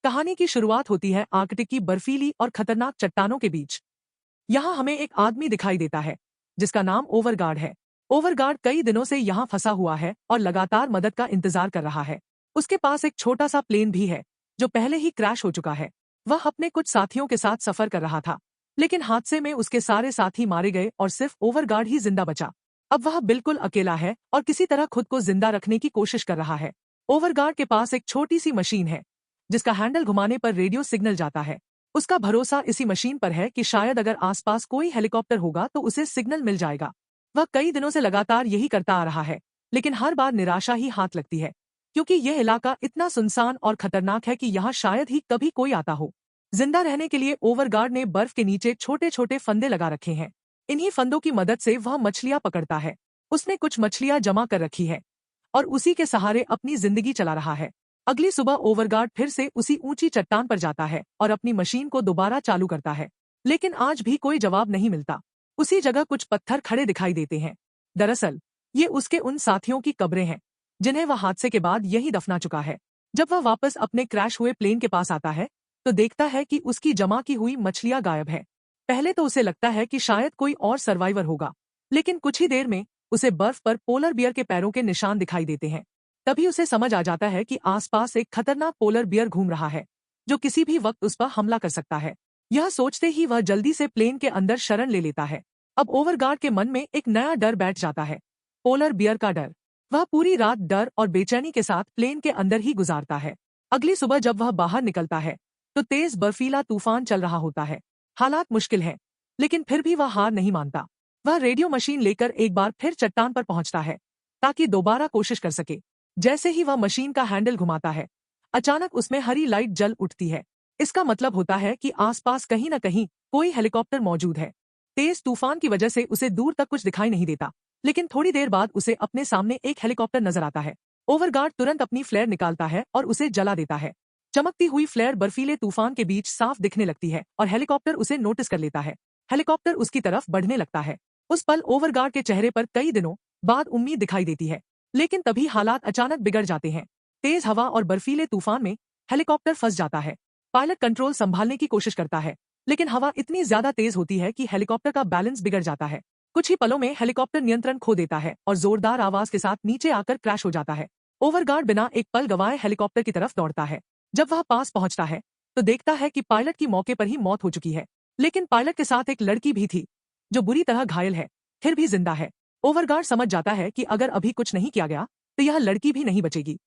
कहानी की शुरुआत होती है आर्कटिक की बर्फीली और खतरनाक चट्टानों के बीच। यहाँ हमें एक आदमी दिखाई देता है जिसका नाम ओवरगार्ड है। ओवरगार्ड कई दिनों से यहाँ फंसा हुआ है और लगातार मदद का इंतजार कर रहा है। उसके पास एक छोटा सा प्लेन भी है जो पहले ही क्रैश हो चुका है। वह अपने कुछ साथियों के साथ सफर कर रहा था, लेकिन हादसे में उसके सारे साथी मारे गए और सिर्फ ओवरगार्ड ही जिंदा बचा। अब वह बिल्कुल अकेला है और किसी तरह खुद को जिंदा रखने की कोशिश कर रहा है। ओवरगार्ड के पास एक छोटी सी मशीन है जिसका हैंडल घुमाने पर रेडियो सिग्नल जाता है। उसका भरोसा इसी मशीन पर है कि शायद अगर आसपास कोई हेलीकॉप्टर होगा तो उसे सिग्नल मिल जाएगा। वह कई दिनों से लगातार यही करता आ रहा है, लेकिन हर बार निराशा ही हाथ लगती है, क्योंकि यह इलाका इतना सुनसान और खतरनाक है कि यहाँ शायद ही कभी कोई आता हो। जिंदा रहने के लिए ओवरगार्ड ने बर्फ के नीचे छोटे छोटे फंदे लगा रखे हैं। इन्हीं फंदों की मदद से वह मछलियां पकड़ता है। उसने कुछ मछलियां जमा कर रखी है और उसी के सहारे अपनी जिंदगी चला रहा है। अगली सुबह ओवरगार्ड फिर से उसी ऊंची चट्टान पर जाता है और अपनी मशीन को दोबारा चालू करता है, लेकिन आज भी कोई जवाब नहीं मिलता। उसी जगह कुछ पत्थर खड़े दिखाई देते हैं। दरअसल ये उसके उन साथियों की कब्रें हैं जिन्हें वह हादसे के बाद यही दफना चुका है। जब वह वापस अपने क्रैश हुए प्लेन के पास आता है तो देखता है कि उसकी जमा की हुई मछलियां गायब है। पहले तो उसे लगता है कि शायद कोई और सर्वाइवर होगा, लेकिन कुछ ही देर में उसे बर्फ पर पोलर बियर के पैरों के निशान दिखाई देते हैं। तभी उसे समझ आ जाता है कि आसपास एक खतरनाक पोलर बियर घूम रहा है जो किसी भी वक्त उस पर हमला कर सकता है। यह सोचते ही वह जल्दी से प्लेन के अंदर शरण ले लेता है। अब ओवरगार्ड के मन में एक नया डर बैठ जाता है, पोलर बियर का डर। वह पूरी रात डर और बेचैनी के साथ प्लेन के अंदर ही गुजारता है। अगली सुबह जब वह बाहर निकलता है तो तेज बर्फीला तूफान चल रहा होता है। हालात मुश्किल है, लेकिन फिर भी वह हार नहीं मानता। वह रेडियो मशीन लेकर एक बार फिर चट्टान पर पहुंचता है ताकि दोबारा कोशिश कर सके। जैसे ही वह मशीन का हैंडल घुमाता है, अचानक उसमें हरी लाइट जल उठती है। इसका मतलब होता है कि आसपास कहीं न कहीं कोई हेलीकॉप्टर मौजूद है। तेज तूफान की वजह से उसे दूर तक कुछ दिखाई नहीं देता, लेकिन थोड़ी देर बाद उसे अपने सामने एक हेलीकॉप्टर नजर आता है। ओवरगार्ड तुरंत अपनी फ्लेयर निकालता है और उसे जला देता है। चमकती हुई फ्लेयर बर्फीले तूफान के बीच साफ दिखने लगती है और हेलीकॉप्टर उसे नोटिस कर लेता है। हेलीकॉप्टर उसकी तरफ बढ़ने लगता है। उस पल ओवरगार्ड के चेहरे पर कई दिनों बाद उम्मीद दिखाई देती है, लेकिन तभी हालात अचानक बिगड़ जाते हैं। तेज हवा और बर्फीले तूफान में हेलीकॉप्टर फंस जाता है। पायलट कंट्रोल संभालने की कोशिश करता है, लेकिन हवा इतनी ज्यादा तेज होती है कि हेलीकॉप्टर का बैलेंस बिगड़ जाता है। कुछ ही पलों में हेलीकॉप्टर नियंत्रण खो देता है और जोरदार आवाज के साथ नीचे आकर क्रैश हो जाता है। ओवरगार्ड बिना एक पल गवाए हेलीकॉप्टर की तरफ दौड़ता है। जब वह पास पहुंचता है तो देखता है कि पायलट की मौके पर ही मौत हो चुकी है, लेकिन पायलट के साथ एक लड़की भी थी जो बुरी तरह घायल है, फिर भी जिंदा है। ओवरगार्ड समझ जाता है कि अगर अभी कुछ नहीं किया गया तो यह लड़की भी नहीं बचेगी।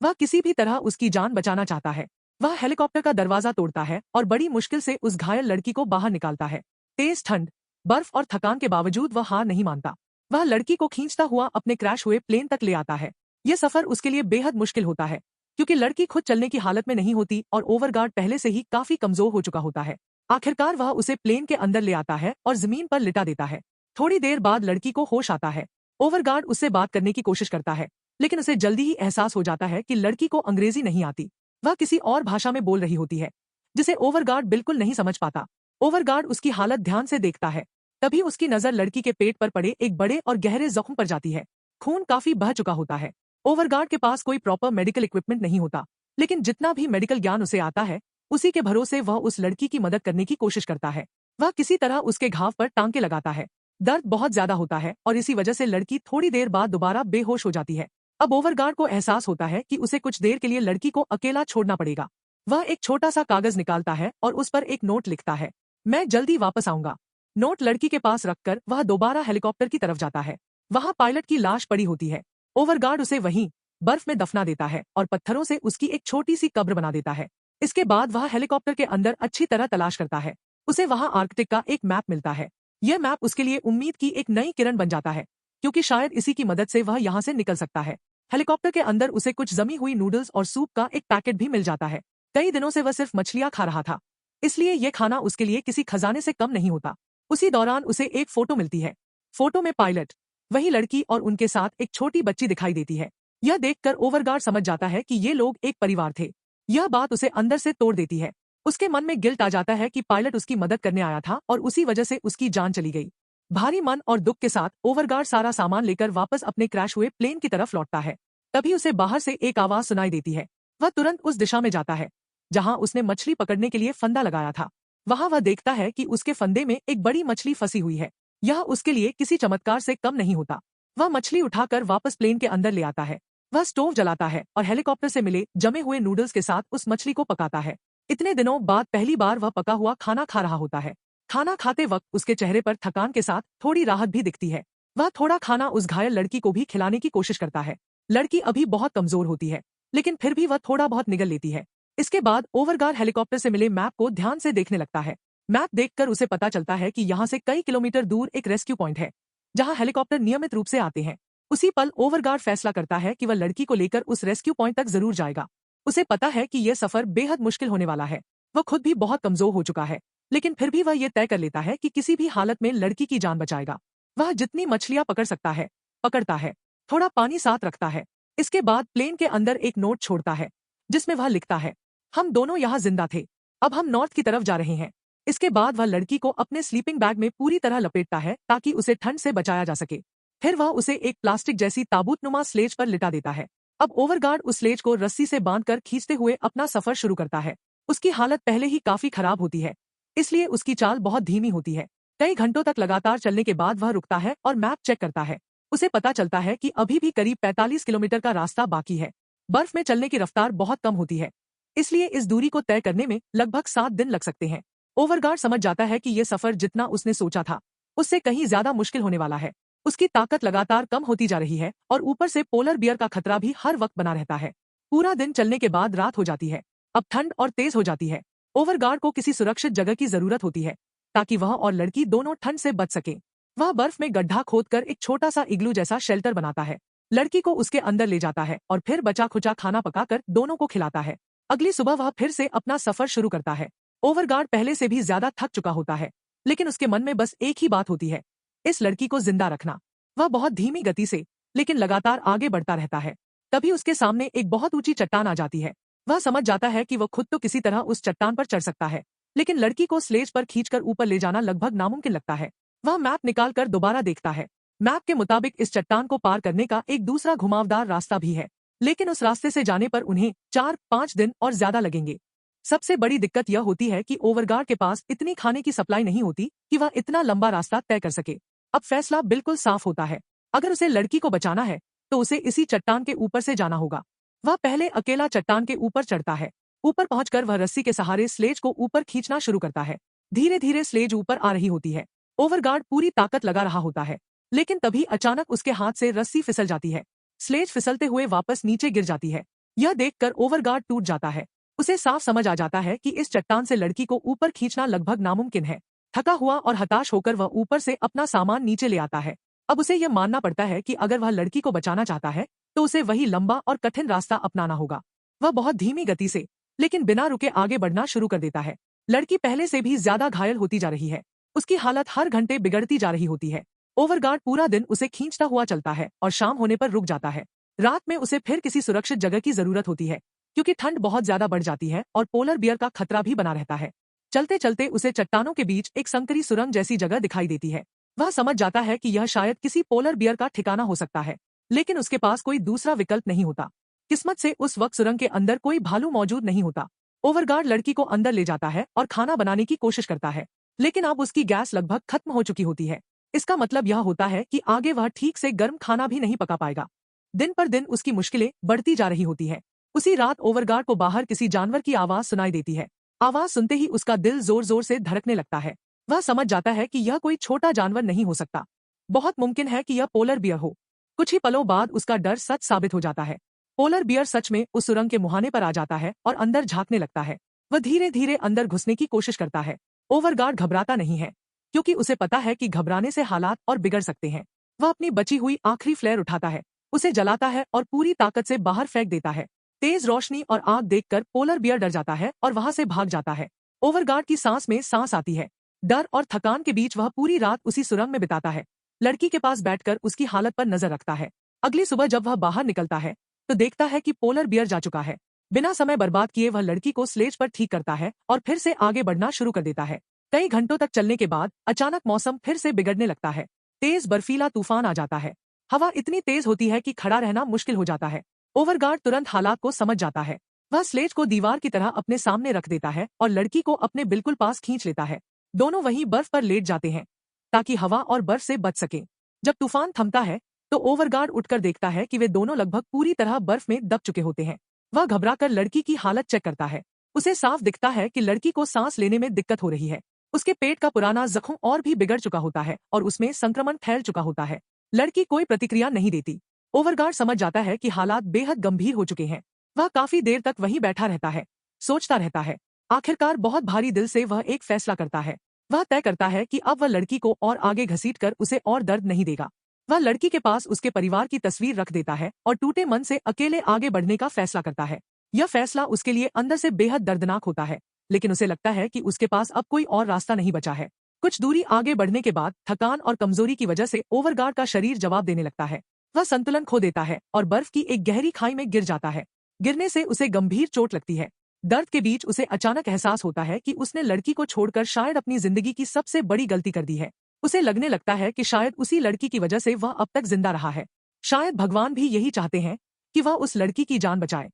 वह किसी भी तरह उसकी जान बचाना चाहता है। वह हेलीकॉप्टर का दरवाजा तोड़ता है और बड़ी मुश्किल से उस घायल लड़की को बाहर निकालता है। तेज ठंड, बर्फ और थकान के बावजूद वह हार नहीं मानता। वह लड़की को खींचता हुआ अपने क्रैश हुए प्लेन तक ले आता है। यह सफर उसके लिए बेहद मुश्किल होता है, क्योंकि लड़की खुद चलने की हालत में नहीं होती और ओवरगार्ड पहले से ही काफी कमजोर हो चुका होता है। आखिरकार वह उसे प्लेन के अंदर ले आता है और जमीन पर लिटा देता है। थोड़ी देर बाद लड़की को होश आता है। ओवरगार्ड उससे बात करने की कोशिश करता है, लेकिन उसे जल्दी ही एहसास हो जाता है कि लड़की को अंग्रेजी नहीं आती। वह किसी और भाषा में बोल रही होती है जिसे ओवरगार्ड बिल्कुल नहीं समझ पाता। ओवरगार्ड उसकी हालत ध्यान से देखता है। तभी उसकी नजर लड़की के पेट पर पड़े एक बड़े और गहरे जख्म पर जाती है। खून काफी बह चुका होता है। ओवरगार्ड के पास कोई प्रॉपर मेडिकल इक्विपमेंट नहीं होता, लेकिन जितना भी मेडिकल ज्ञान उसे आता है उसी के भरोसे वह उस लड़की की मदद करने की कोशिश करता है। वह किसी तरह उसके घाव पर टांके लगाता है। दर्द बहुत ज्यादा होता है और इसी वजह से लड़की थोड़ी देर बाद दोबारा बेहोश हो जाती है। अब ओवरगार्ड को एहसास होता है कि उसे कुछ देर के लिए लड़की को अकेला छोड़ना पड़ेगा। वह एक छोटा सा कागज निकालता है और उस पर एक नोट लिखता है, मैं जल्दी वापस आऊंगा। नोट लड़की के पास रखकर वह दोबारा हेलीकॉप्टर की तरफ जाता है। वहां पायलट की लाश पड़ी होती है। ओवरगार्ड उसे वहीं बर्फ में दफना देता है और पत्थरों से उसकी एक छोटी सी कब्र बना देता है। इसके बाद वह हेलीकॉप्टर के अंदर अच्छी तरह तलाश करता है। उसे वहां आर्कटिक का एक मैप मिलता है। यह मैप उसके लिए उम्मीद की एक नई किरण बन जाता है, क्योंकि शायद इसी की मदद से वह यहाँ से निकल सकता है। हेलीकॉप्टर के अंदर उसे कुछ जमी हुई नूडल्स और सूप का एक पैकेट भी मिल जाता है। कई दिनों से वह सिर्फ मछलियां खा रहा था, इसलिए यह खाना उसके लिए किसी खजाने से कम नहीं होता। उसी दौरान उसे एक फोटो मिलती है। फोटो में पायलट, वही लड़की और उनके साथ एक छोटी बच्ची दिखाई देती है। यह देखकर ओवरगार्ड समझ जाता है कि ये लोग एक परिवार थे। यह बात उसे अंदर से तोड़ देती है। उसके मन में गिल्ट आ जाता है कि पायलट उसकी मदद करने आया था और उसी वजह से उसकी जान चली गई। भारी मन और दुख के साथ ओवरगार्ड सारा सामान लेकर वापस अपने क्रैश हुए प्लेन की तरफ लौटता है। तभी उसे बाहर से एक आवाज सुनाई देती है। वह तुरंत उस दिशा में जाता है जहां उसने मछली पकड़ने के लिए फंदा लगाया था। वहां वह देखता है कि उसके फंदे में एक बड़ी मछली फंसी हुई है। यह उसके लिए किसी चमत्कार से कम नहीं होता। वह मछली उठाकर वापस प्लेन के अंदर ले आता है। वह स्टोव जलाता है और हेलीकॉप्टर से मिले जमे हुए नूडल्स के साथ उस मछली को पकाता है। इतने दिनों बाद पहली बार वह पका हुआ खाना खा रहा होता है। खाना खाते वक्त उसके चेहरे पर थकान के साथ थोड़ी राहत भी दिखती है। वह थोड़ा खाना उस घायल लड़की को भी खिलाने की कोशिश करता है। लड़की अभी बहुत कमजोर होती है, लेकिन फिर भी वह थोड़ा बहुत निगल लेती है। इसके बाद ओवरगार्ड हेलीकॉप्टर से मिले मैप को ध्यान से देखने लगता है। मैप देखकर उसे पता चलता है कि यहाँ से कई किलोमीटर दूर एक रेस्क्यू पॉइंट है, जहाँ हेलीकॉप्टर नियमित रूप से आते हैं। उसी पल ओवरगार्ड फैसला करता है कि वह लड़की को लेकर उस रेस्क्यू पॉइंट तक जरूर जाएगा। उसे पता है कि यह सफर बेहद मुश्किल होने वाला है। वह खुद भी बहुत कमजोर हो चुका है, लेकिन फिर भी वह ये तय कर लेता है कि किसी भी हालत में लड़की की जान बचाएगा। वह जितनी मछलियां पकड़ सकता है पकड़ता है, थोड़ा पानी साथ रखता है। इसके बाद प्लेन के अंदर एक नोट छोड़ता है, जिसमें वह लिखता है, हम दोनों यहाँ जिंदा थे, अब हम नॉर्थ की तरफ जा रहे हैं। इसके बाद वह लड़की को अपने स्लीपिंग बैग में पूरी तरह लपेटता है ताकि उसे ठंड से बचाया जा सके। फिर वह उसे एक प्लास्टिक जैसी ताबूतनुमा स्लेज पर लिटा देता है। अब ओवरगार्ड उस स्लेज को रस्सी से बांधकर खींचते हुए अपना सफर शुरू करता है। उसकी हालत पहले ही काफी खराब होती है, इसलिए उसकी चाल बहुत धीमी होती है। कई घंटों तक लगातार चलने के बाद वह रुकता है और मैप चेक करता है। उसे पता चलता है कि अभी भी करीब 45 किलोमीटर का रास्ता बाकी है। बर्फ में चलने की रफ्तार बहुत कम होती है, इसलिए इस दूरी को तय करने में लगभग 7 दिन लग सकते हैं। ओवरगार्ड समझ जाता है कि यह सफर जितना उसने सोचा था, उससे कहीं ज्यादा मुश्किल होने वाला है। उसकी ताकत लगातार कम होती जा रही है और ऊपर से पोलर बियर का खतरा भी हर वक्त बना रहता है। पूरा दिन चलने के बाद रात हो जाती है। अब ठंड और तेज हो जाती है। ओवरगार्ड को किसी सुरक्षित जगह की जरूरत होती है ताकि वह और लड़की दोनों ठंड से बच सके। वह बर्फ में गड्ढा खोदकर एक छोटा सा इग्लू जैसा शेल्टर बनाता है। लड़की को उसके अंदर ले जाता है और फिर बचा खुचा खाना पकाकर दोनों को खिलाता है। अगली सुबह वह फिर से अपना सफर शुरू करता है। ओवरगार्ड पहले से भी ज्यादा थक चुका होता है, लेकिन उसके मन में बस एक ही बात होती है, इस लड़की को जिंदा रखना। वह बहुत धीमी गति से लेकिन लगातार आगे बढ़ता रहता है। तभी उसके सामने एक बहुत ऊंची चट्टान आ जाती है। वह समझ जाता है कि वह खुद तो किसी तरह उस चट्टान पर चढ़ सकता है, लेकिन लड़की को स्लेज पर खींचकर ऊपर ले जाना लगभग नामुमकिन लगता है। वह मैप निकालकर दोबारा देखता है। मैप के मुताबिक इस चट्टान को पार करने का एक दूसरा घुमावदार रास्ता भी है, लेकिन उस रास्ते से जाने पर उन्हें 4-5 दिन और ज्यादा लगेंगे। सबसे बड़ी दिक्कत यह होती है कि ओवरगार्ड के पास इतनी खाने की सप्लाई नहीं होती कि वह इतना लंबा रास्ता तय कर सके। अब फैसला बिल्कुल साफ होता है, अगर उसे लड़की को बचाना है तो उसे इसी चट्टान के ऊपर से जाना होगा। वह पहले अकेला चट्टान के ऊपर चढ़ता है। ऊपर पहुंचकर वह रस्सी के सहारे स्लेज को ऊपर खींचना शुरू करता है। धीरे धीरे स्लेज ऊपर आ रही होती है। ओवरगार्ड पूरी ताकत लगा रहा होता है, लेकिन तभी अचानक उसके हाथ से रस्सी फिसल जाती है। स्लेज फिसलते हुए वापस नीचे गिर जाती है। यह देखकर ओवरगार्ड टूट जाता है। उसे साफ समझ आ जाता है कि इस चट्टान से लड़की को ऊपर खींचना लगभग नामुमकिन है। थका हुआ और हताश होकर वह ऊपर से अपना सामान नीचे ले आता है। अब उसे यह मानना पड़ता है कि अगर वह लड़की को बचाना चाहता है तो उसे वही लंबा और कठिन रास्ता अपनाना होगा। वह बहुत धीमी गति से लेकिन बिना रुके आगे बढ़ना शुरू कर देता है। लड़की पहले से भी ज्यादा घायल होती जा रही है। उसकी हालत हर घंटे बिगड़ती जा रही होती है। ओवरगार्ड पूरा दिन उसे खींचता हुआ चलता है और शाम होने पर रुक जाता है। रात में उसे फिर किसी सुरक्षित जगह की जरूरत होती है, क्योंकि ठंड बहुत ज्यादा बढ़ जाती है और पोलर बियर का खतरा भी बना रहता है। चलते चलते उसे चट्टानों के बीच एक संकरी सुरंग जैसी जगह दिखाई देती है। वह समझ जाता है कि यह शायद किसी पोलर बियर का ठिकाना हो सकता है, लेकिन उसके पास कोई दूसरा विकल्प नहीं होता। किस्मत से उस वक्त सुरंग के अंदर कोई भालू मौजूद नहीं होता। ओवरगार्ड लड़की को अंदर ले जाता है और खाना बनाने की कोशिश करता है, लेकिन अब उसकी गैस लगभग खत्म हो चुकी होती है। इसका मतलब यह होता है कि आगे वह ठीक से गर्म खाना भी नहीं पका पाएगा। दिन पर दिन उसकी मुश्किलें बढ़ती जा रही होती है। उसी रात ओवरगार्ड को बाहर किसी जानवर की आवाज सुनाई देती है। आवाज सुनते ही उसका दिल जोर जोर से धड़कने लगता है। वह समझ जाता है कि यह कोई छोटा जानवर नहीं हो सकता। बहुत मुमकिन है कि यह पोलर बियर हो। कुछ ही पलों बाद उसका डर सच साबित हो जाता है। पोलर बियर सच में उस सुरंग के मुहाने पर आ जाता है और अंदर झांकने लगता है। वह धीरे धीरे अंदर घुसने की कोशिश करता है। ओवरगार्ड घबराता नहीं है, क्योंकि उसे पता है कि घबराने से हालात और बिगड़ सकते हैं। वह अपनी बची हुई आखिरी फ्लेयर उठाता है, उसे जलाता है और पूरी ताकत से बाहर फेंक देता है। तेज रोशनी और आग देखकर पोलर बियर डर जाता है और वहां से भाग जाता है। ओवरगार्ड की सांस में सांस आती है। डर और थकान के बीच वह पूरी रात उसी सुरंग में बिताता है। लड़की के पास बैठकर उसकी हालत पर नजर रखता है। अगली सुबह जब वह बाहर निकलता है तो देखता है कि पोलर बियर जा चुका है। बिना समय बर्बाद किए वह लड़की को स्लेज पर ठीक करता है और फिर से आगे बढ़ना शुरू कर देता है। कई घंटों तक चलने के बाद अचानक मौसम फिर से बिगड़ने लगता है। तेज बर्फीला तूफान आ जाता है। हवा इतनी तेज होती है कि खड़ा रहना मुश्किल हो जाता है। ओवरगार्ड तुरंत हालात को समझ जाता है। वह स्लेज को दीवार की तरह अपने सामने रख देता है और लड़की को अपने बिल्कुल पास खींच लेता है। दोनों वहीं बर्फ पर लेट जाते हैं ताकि हवा और बर्फ से बच सकें। जब तूफान थमता है तो ओवरगार्ड उठकर देखता है कि वे दोनों लगभग पूरी तरह बर्फ में दब चुके होते हैं। वह घबराकर लड़की की हालत चेक करता है। उसे साफ दिखता है कि लड़की को सांस लेने में दिक्कत हो रही है। उसके पेट का पुराना जख्म और भी बिगड़ चुका होता है और उसमें संक्रमण फैल चुका होता है। लड़की कोई प्रतिक्रिया नहीं देती। ओवरगार्ड समझ जाता है कि हालात बेहद गंभीर हो चुके हैं। वह काफी देर तक वहीं बैठा रहता है, सोचता रहता है। आखिरकार बहुत भारी दिल से वह एक फैसला करता है। वह तय करता है कि अब वह लड़की को और आगे घसीटकर उसे और दर्द नहीं देगा। वह लड़की के पास उसके परिवार की तस्वीर रख देता है और टूटे मन से अकेले आगे बढ़ने का फैसला करता है। यह फैसला उसके लिए अंदर से बेहद दर्दनाक होता है, लेकिन उसे लगता है कि उसके पास अब कोई और रास्ता नहीं बचा है। कुछ दूरी आगे बढ़ने के बाद थकान और कमजोरी की वजह से ओवरगार्ड का शरीर जवाब देने लगता है। वह संतुलन खो देता है और बर्फ की एक गहरी खाई में गिर जाता है। गिरने से उसे गंभीर चोट लगती है। दर्द के बीच उसे अचानक एहसास होता है कि उसने लड़की को छोड़कर शायद अपनी जिंदगी की सबसे बड़ी गलती कर दी है। उसे लगने लगता है कि शायद उसी लड़की की वजह से वह अब तक जिंदा रहा है। शायद भगवान भी यही चाहते हैं कि वह उस लड़की की जान बचाए।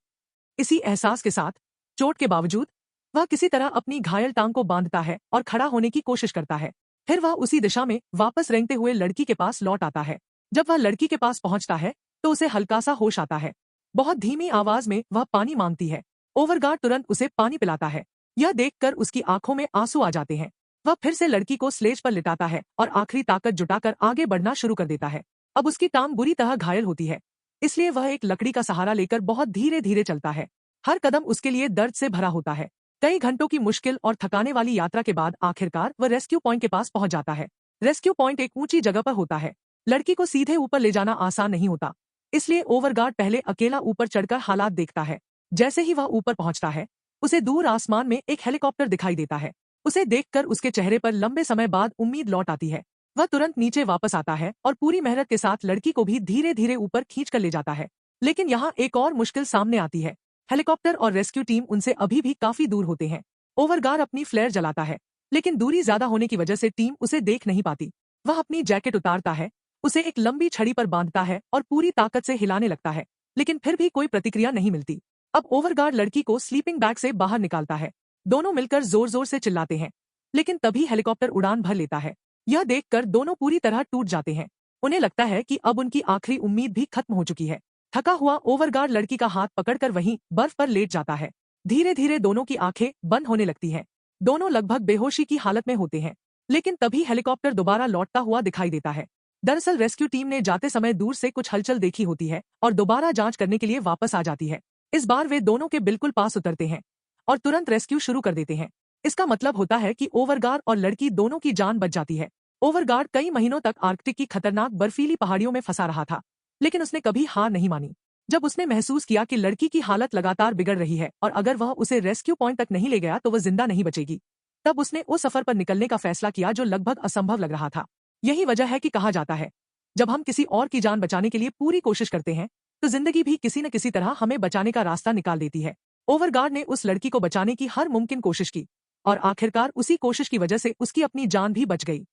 इसी एहसास के साथ, चोट के बावजूद, वह किसी तरह अपनी घायल टांग को बांधता है और खड़ा होने की कोशिश करता है। फिर वह उसी दिशा में वापस रेंगते हुए लड़की के पास लौट आता है। जब वह लड़की के पास पहुंचता है तो उसे हल्का सा होश आता है। बहुत धीमी आवाज में वह पानी मांगती है। ओवरगार्ड तुरंत उसे पानी पिलाता है। यह देखकर उसकी आंखों में आंसू आ जाते हैं। वह फिर से लड़की को स्लेज पर लिटाता है और आखिरी ताकत जुटाकर आगे बढ़ना शुरू कर देता है। अब उसकी टांग बुरी तरह घायल होती है, इसलिए वह एक लकड़ी का सहारा लेकर बहुत धीरे धीरे चलता है। हर कदम उसके लिए दर्द से भरा होता है। कई घंटों की मुश्किल और थकाने वाली यात्रा के बाद आखिरकार वह रेस्क्यू पॉइंट के पास पहुंच जाता है। रेस्क्यू पॉइंट एक ऊंची जगह पर होता है। लड़की को सीधे ऊपर ले जाना आसान नहीं होता, इसलिए ओवरगार्ड पहले अकेला ऊपर चढ़कर हालात देखता है। जैसे ही वह ऊपर पहुंचता है, उसे दूर आसमान में एक हेलीकॉप्टर दिखाई देता है। उसे देखकर उसके चेहरे पर लंबे समय बाद उम्मीद लौट आती है। वह तुरंत नीचे वापस आता है और पूरी मेहनत के साथ लड़की को भी धीरे धीरे ऊपर खींचकर ले जाता है। लेकिन यहाँ एक और मुश्किल सामने आती है। हेलीकॉप्टर और रेस्क्यू टीम उनसे अभी भी काफी दूर होते हैं। ओवरगार्ड अपनी फ्लेयर जलाता है, लेकिन दूरी ज्यादा होने की वजह से टीम उसे देख नहीं पाती। वह अपनी जैकेट उतारता है, उसे एक लंबी छड़ी पर बांधता है और पूरी ताकत से हिलाने लगता है, लेकिन फिर भी कोई प्रतिक्रिया नहीं मिलती। अब ओवरगार्ड लड़की को स्लीपिंग बैग से बाहर निकालता है। दोनों मिलकर जोर जोर से चिल्लाते हैं, लेकिन तभी हेलीकॉप्टर उड़ान भर लेता है। यह देखकर दोनों पूरी तरह टूट जाते हैं। उन्हें लगता है कि अब उनकी आखिरी उम्मीद भी खत्म हो चुकी है। थका हुआ ओवरगार्ड लड़की का हाथ पकड़कर वहीं बर्फ पर लेट जाता है। धीरे धीरे दोनों की आंखें बंद होने लगती हैं। दोनों लगभग बेहोशी की हालत में होते हैं, लेकिन तभी हेलीकॉप्टर दोबारा लौटता हुआ दिखाई देता है। दरअसल रेस्क्यू टीम ने जाते समय दूर से कुछ हलचल देखी होती है और दोबारा जांच करने के लिए वापस आ जाती है। इस बार वे दोनों के बिल्कुल पास उतरते हैं और तुरंत रेस्क्यू शुरू कर देते हैं। इसका मतलब होता है कि ओवरगार्ड और लड़की दोनों की जान बच जाती है। ओवरगार्ड कई महीनों तक आर्कटिक की खतरनाक बर्फीली पहाड़ियों में फंसा रहा था, लेकिन उसने कभी हार नहीं मानी। जब उसने महसूस किया कि लड़की की हालत लगातार बिगड़ रही है और अगर वह उसे रेस्क्यू पॉइंट तक नहीं ले गया तो वह जिंदा नहीं बचेगी, तब उसने उस सफर पर निकलने का फैसला किया जो लगभग असंभव लग रहा था। यही वजह है कि कहा जाता है, जब हम किसी और की जान बचाने के लिए पूरी कोशिश करते हैं तो जिंदगी भी किसी न किसी तरह हमें बचाने का रास्ता निकाल देती है। ओवरगार्ड ने उस लड़की को बचाने की हर मुमकिन कोशिश की और आखिरकार उसी कोशिश की वजह से उसकी अपनी जान भी बच गई।